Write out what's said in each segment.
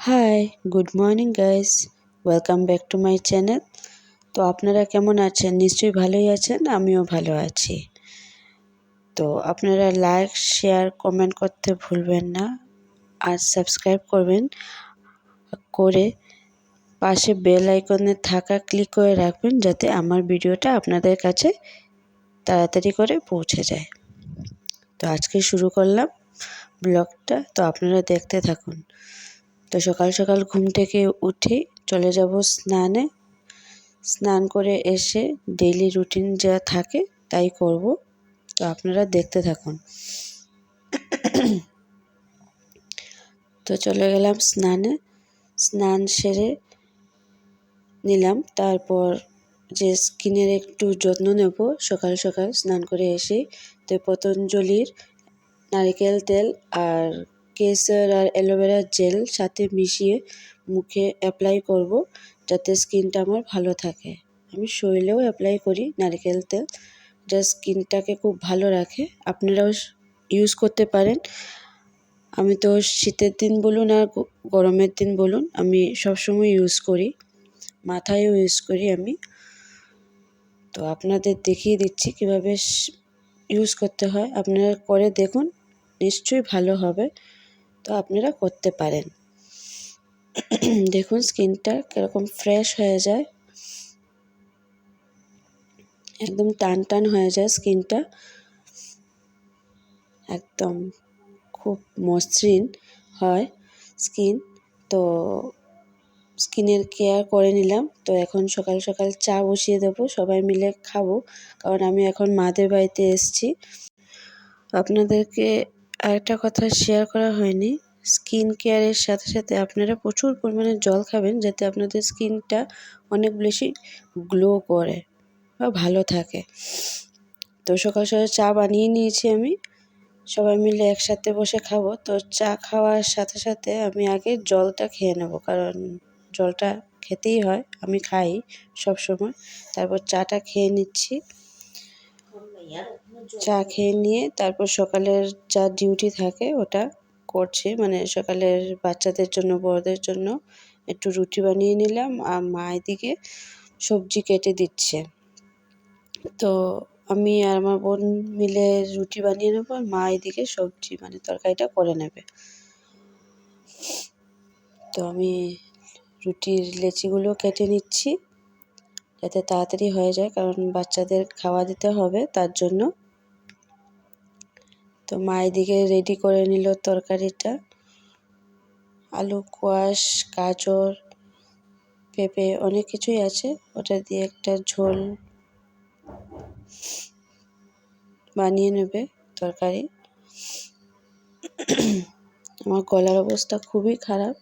High, good morning guys, welcome back to my channel. তো আপনারা কেমন আছেন? নিশ্চয়ই ভালোই আছেন, আমিও ভালো আছি। তো আপনারা লাইক, শেয়ার, কমেন্ট করতে ভুলবেন না, আর সাবস্ক্রাইব করবেন, করে পাশে বেল আইকনে থাকা ক্লিক করে রাখবেন, যাতে আমার ভিডিওটা আপনাদের কাছে তাড়াতাড়ি করে পৌঁছে যায়। তো আজকে শুরু করলাম ব্লগটা, তো আপনারা দেখতে থাকুন। তো সকাল সকাল ঘুম থেকে উঠে চলে যাব স্নানে। স্নান করে এসে ডেইলি রুটিন যা থাকে তাই করব। তো আপনারা দেখতে থাকুন। তো চলে গেলাম স্নানে। স্নান সেরে নিলাম, তারপর যে স্কিনের একটু যত্ন নেব সকাল সকাল স্নান করে এসে। তো পতঞ্জলির নারকেল তেল আর কেশর আর অ্যালোভেরা জেল সাথে মিশিয়ে মুখে অ্যাপ্লাই করব, যাতে স্কিনটা আমার ভালো থাকে। আমি শরীরেও অ্যাপ্লাই করি নারকেল তেল, যা স্কিনটাকে খুব ভালো রাখে। আপনারাও ইউজ করতে পারেন। আমি তো শীতের দিন বলুন আর গরমের দিন বলুন, আমি সবসময় ইউজ করি, মাথায়ও ইউজ করি আমি। তো আপনাদের দেখিয়ে দিচ্ছি কীভাবে ইউজ করতে হয়। আপনারা করে দেখুন, নিশ্চয়ই ভালো হবে। তো আপনারা করতে পারেন। দেখুন স্কিনটা কীরকম ফ্রেশ হয়ে যায়, একদম টান টান হয়ে যায় স্কিনটা, একদম খুব মসৃণ হয় স্কিন। তো স্কিনের কেয়ার করে নিলাম। তো এখন সকাল সকাল চা বসিয়ে দেবো, সবাই মিলে খাবো, কারণ আমি এখন মাদের বাড়িতে এসেছি। আপনাদেরকে আরেকটা কথা শেয়ার করা হয়নি, স্কিন কেয়ারের সাথে সাথে আপনারা প্রচুর পরিমাণে জল খাবেন, যাতে আপনাদের স্কিনটা অনেক বেশি গ্লো করে বা ভালো থাকে। তো সকাল সকাল চা বানিয়ে নিয়েছি আমি, সবাই মিলে একসাথে বসে খাবো। তো চা খাওয়ার সাথে সাথে আমি আগে জলটা খেয়ে নেব, কারণ জলটা খেতেই হয়, আমি খাই সব সময়। তারপর চাটা খেয়ে নিচ্ছি। চা খেয়ে নিয়ে তারপর সকালের যা ডিউটি থাকে ওটা করছি, মানে সকালের বাচ্চাদের জন্য, বড়দের জন্য একটু রুটি বানিয়ে নিলাম, আর মা এদিকে সবজি কেটে দিচ্ছে। তো আমি আর আমার বোন মিলে রুটি বানিয়ে নেবো, আর মা এদিকে সবজি মানে তরকারিটা করে নেবে। তো আমি রুটির লেচিগুলো কেটে নিচ্ছি, যাতে তাড়াতাড়ি হয়ে যায়, কারণ বাচ্চাদের খাওয়া দিতে হবে তার জন্য। তো মা এদিকে রেডি করে নিল তরকারিটা, আলু কোয়াশ, গাজর, পেঁপে, অনেক কিছুই আছে, ওটা দিয়ে একটা ঝোল বানিয়ে নেবে তরকারি। আমার গলার অবস্থা খুবই খারাপ,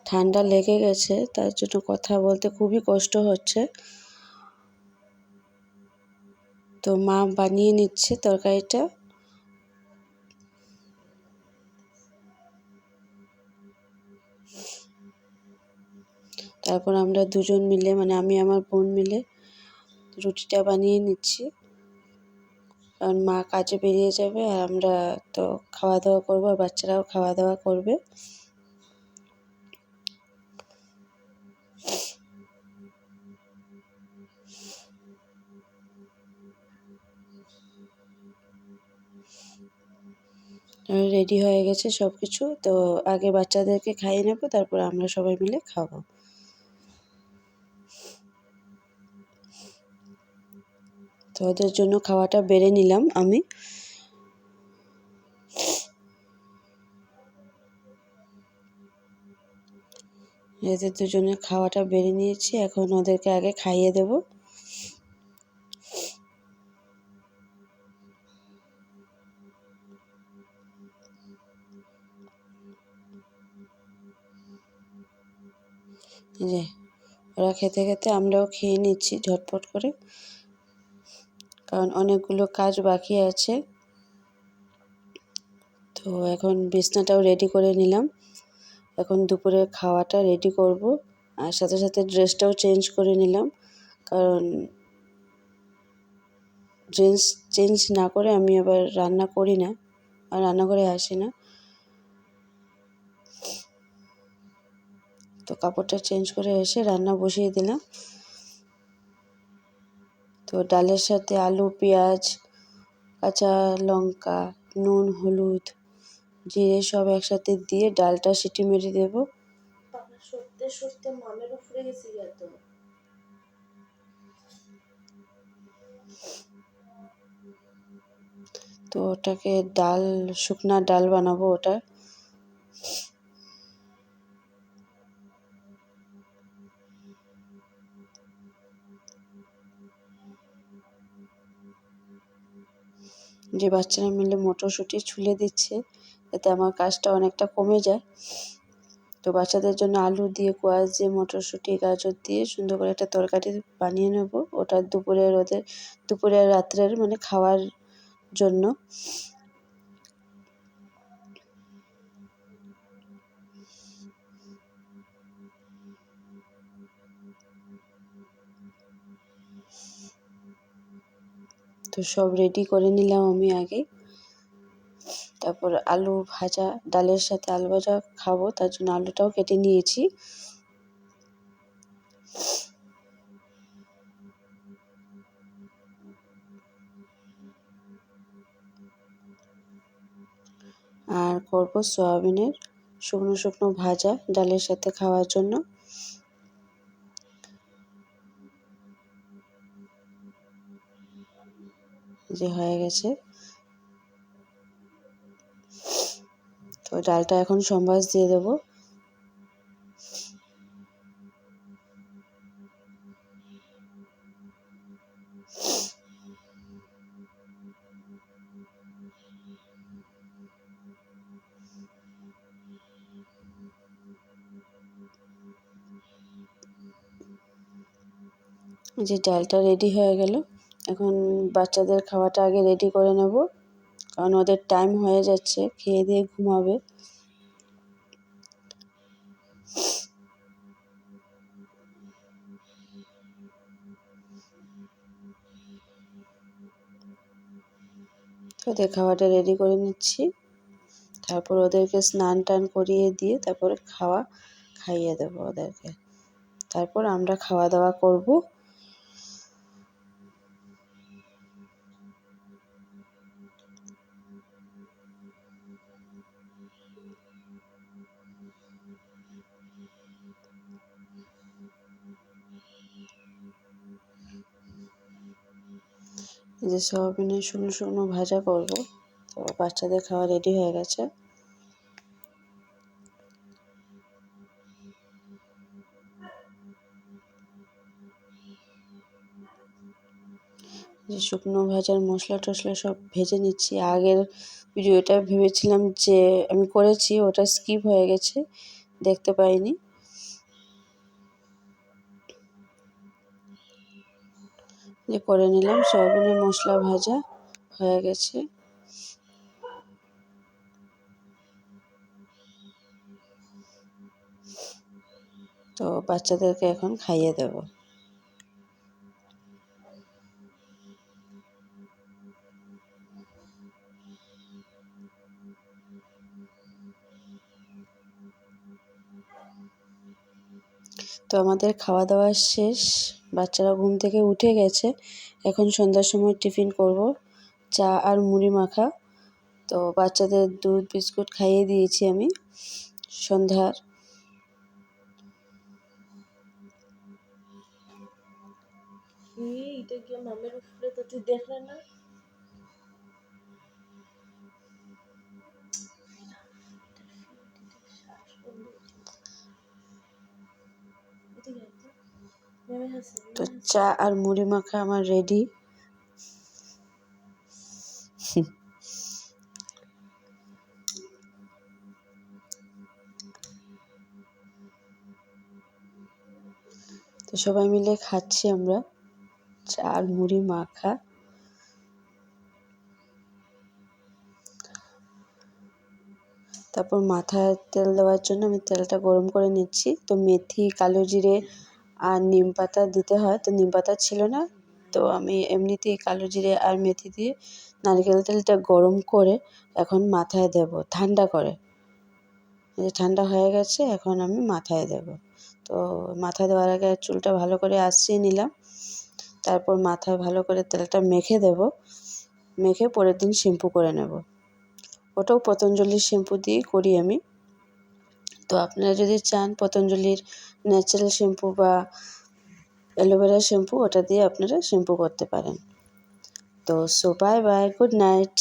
ঠান্ডা লেগে গেছে, তার জন্য কথা বলতে খুবই কষ্ট হচ্ছে। তো মা বানিয়ে নিচ্ছে তরকারিটা। তারপর আমরা দুজন মিলে, মানে আমি আমার বোন মিলে রুটিটা বানিয়ে নিচ্ছি, কারণ মা কাজে বেরিয়ে যাবে আর আমরা তো খাওয়া দাওয়া করবো, আর বাচ্চারাও খাওয়া দাওয়া করবে। রেডি হয়ে গেছে সব কিছু। তো আগে বাচ্চাদেরকে খাইয়ে নেবো, তারপর আমরা সবাই মিলে খাবো। তো ওদের জন্য খাওয়াটা বেড়ে নিলাম আমি। এদের দুজনের খাওয়াটা বেড়ে নিয়েছি, এখন ওদেরকে আগে খাইয়ে দেব। যে ওরা খেতে খেতে আমরাও খেয়ে নিচ্ছি ঝটপট করে, কারণ অনেকগুলো কাজ বাকি আছে। তো এখন বিছনাটাও রেডি করে নিলাম, এখন দুপুরের খাওয়াটা রেডি করব, আর সাথে সাথে ড্রেসটাও চেঞ্জ করে নিলাম, কারণ ড্রেস চেঞ্জ না করে আমি আবার রান্না করি না, আর রান্নাঘরে আসি না। তো কাপড়টা চেঞ্জ করে এসে রান্না বসিয়ে দিলাম। তো ডালের সাথে আলু, পেঁয়াজ, কাঁচা লঙ্কা, নুন, হলুদ, জিরে সব একসাথে দিয়ে ডালটা সিটি মেরে দেবো। সরতে সরতে মামের উপরে গেছি এত। তো ওটাকে ডাল, শুকনা ডাল বানাবো ওটা। যে বাচ্চারা মিলে মটরশুঁটি ছুলে দিচ্ছে, এতে আমার কাজটা অনেকটা কমে যায়। তো বাচ্চাদের জন্য আলু দিয়ে, কোয়াশ দিয়ে, মটরশুঁটি, গাজর দিয়ে সুন্দর করে একটা তরকারি বানিয়ে নেব। ওটা দুপুরে আর রাত্রের মানে খাওয়ার জন্য। তো সব রেডি করে নিলাম আমি আগে। তারপর আলু ভাজা, ডালের সাথে আলু ভাজা খাবো, তার জন্য আলুটাও কেটে নিয়েছি। আর করবো সয়াবিনের শুকনো শুকনো ভাজা ডালের সাথে খাওয়ার জন্য। যে হয়ে গেছে। তো ডালটা এখন সম্বাস দিয়ে দেবো। যে ডালটা রেডি হয়ে গেল। এখন বাচ্চাদের খাওয়াটা আগে রেডি করে নেব, কারণ ওদের টাইম হয়ে যাচ্ছে, খেয়ে দিয়ে ঘুমাবে। ওদের খাওয়াটা রেডি করে নিচ্ছি। তারপর ওদেরকে স্নান টান করিয়ে দিয়ে তারপরে খাইয়ে দেবো ওদেরকে। তারপর আমরা খাওয়া দাওয়া করব। যে সয়াবিনের শুকনো শুকনো ভাজা করব। তো বাচ্চাদের খাওয়া রেডি হয়ে গেছে। যে শুকনো ভাজার মশলা টশলা সব ভেজে নিচ্ছি। আগের ভিডিওটা ভেবেছিলাম যে আমি করেছি, ওটা স্কিপ হয়ে গেছে, দেখতে পাইনি। যে করে নিলাম, সয়াবিনের মশলা ভাজা হয়ে গেছে। তো বাচ্চাদেরকে এখন খাইয়ে দেব। তো আমাদের খাওয়া দাওয়া শেষ, বাচ্চারা ঘুম থেকে উঠে গেছে। এখন সন্ধ্যার সময় টিফিন করব, চা আর মুড়ি মাখা। তো বাচ্চাদের দুধ বিস্কুট খাইয়ে দিয়েছি আমি সন্ধ্যার। এটা কি মামের উপরে তো তুই দেখলে না? তো চা আর মুড়ি মাখা আমার রেডি। তো সবাই মিলে খাচ্ছি আমরা চা আর মুড়ি মাখা। তারপর মাথায় তেল দেওয়ার জন্য আমি তেলটা গরম করে নিচ্ছি। তো মেথি, কালো জিরে আর নিম পাতা দিতে হয়, তো নিম পাতা ছিল না, তো আমি এমনিতেই কালো জিরে আর মেথি দিয়ে নারকেল তেলটা গরম করে এখন মাথায় দেব, ঠান্ডা করে। এই যে ঠান্ডা হয়ে গেছে, এখন আমি মাথায় দেব। তো মাথায় দেওয়ার আগে চুলটা ভালো করে আঁচড়িয়ে নিলাম, তারপর মাথায় ভালো করে তেলটা মেখে দেব, মেখে পরের দিন শ্যাম্পু করে নেব। ওটাও পতঞ্জলির শ্যাম্পু দিয়েই করি আমি। তো আপনারা যদি চান পতঞ্জলির ন্যাচারাল শ্যাম্পু বা অ্যালোভেরা শ্যাম্পু, ওটা দিয়ে আপনারা শ্যাম্পু করতে পারেন। তো বাই বাই, গুড নাইট।